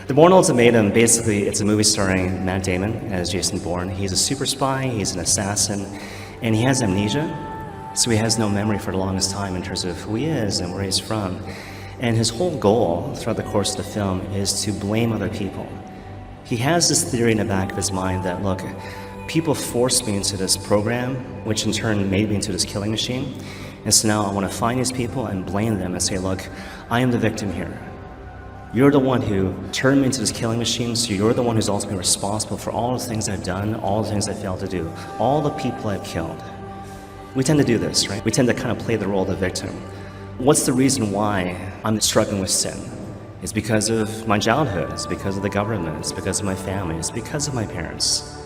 The Bourne Ultimatum, basically, it's a movie starring Matt Damon as Jason Bourne. He's a super spy, he's an assassin, and he has amnesia, so he has no memory for the longest time in terms of who he is and where he's from. And his whole goal throughout the course of the film is to blame other people. He has this theory in the back of his mind that, look, people forced me into this program, which in turn made me into this killing machine. And so now I want to find these people and blame them and say, look, I am the victim here. You're the one who turned me into this killing machine, so you're the one who's ultimately responsible for all the things I've done, all the things I failed to do, all the people I've killed. We tend to do this, right? We tend to kind of play the role of the victim. What's the reason why I'm struggling with sin? It's because of my childhood, it's because of the government, it's because of my family, it's because of my parents.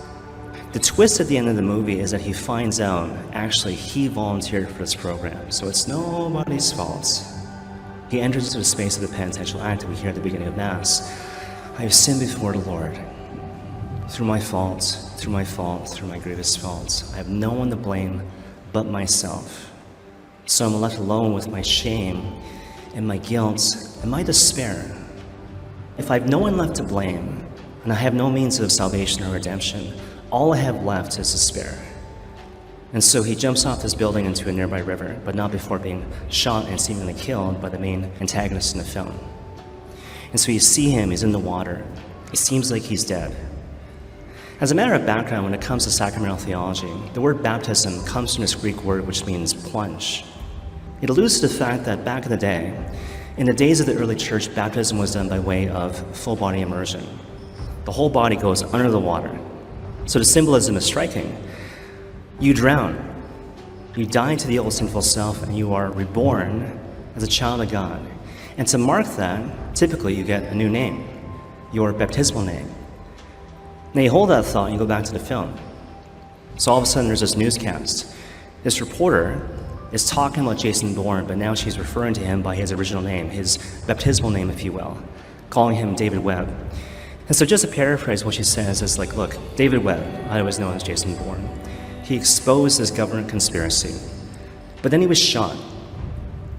The twist at the end of the movie is that he finds out, actually, he volunteered for this program, so it's nobody's fault. He enters into the space of the penitential act that we hear at the beginning of Mass. I have sinned before the Lord. Through my fault, through my grievous fault. I have no one to blame but myself. So I'm left alone with my shame and my guilt and my despair. If I have no one left to blame, and I have no means of salvation or redemption, all I have left is despair. And so he jumps off this building into a nearby river, but not before being shot and seemingly killed by the main antagonist in the film. And so you see him, he's in the water. It seems like he's dead. As a matter of background, when it comes to sacramental theology, the word baptism comes from this Greek word which means plunge. It alludes to the fact that back in the day, in the days of the early church, baptism was done by way of full-body immersion. The whole body goes under the water. So the symbolism is striking. You drown. You die to the old sinful self, and you are reborn as a child of God. And to mark that, typically you get a new name, your baptismal name. Now you hold that thought and you go back to the film. So all of a sudden there's this newscast. This reporter is talking about Jason Bourne, but now she's referring to him by his original name, his baptismal name, if you will, calling him David Webb. And so just to paraphrase what she says is like, look, David Webb, otherwise known as Jason Bourne, he exposed this government conspiracy, but then he was shot,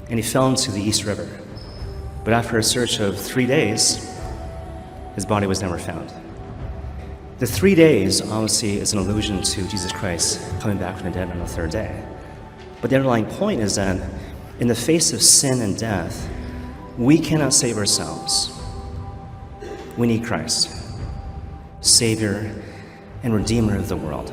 and he fell into the East River. But after a search of 3 days, his body was never found. The 3 days, obviously, is an allusion to Jesus Christ coming back from the dead on the third day. But the underlying point is that in the face of sin and death, we cannot save ourselves. We need Christ, Savior and Redeemer of the world.